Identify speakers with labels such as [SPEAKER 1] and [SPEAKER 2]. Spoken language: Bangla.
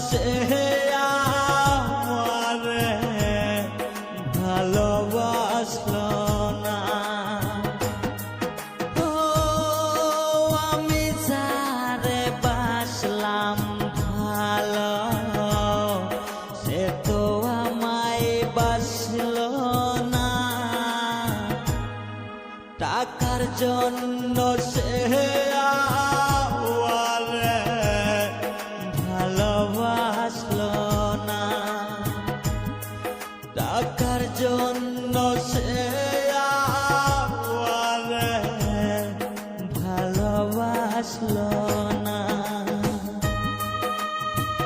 [SPEAKER 1] সে আমারে ভালোবাসলো না। ও আমি যারে বাসলাম ভালো, সে তো আমায় বাসলো না। টাকার জন্য সে আমারে ভালোবাসলো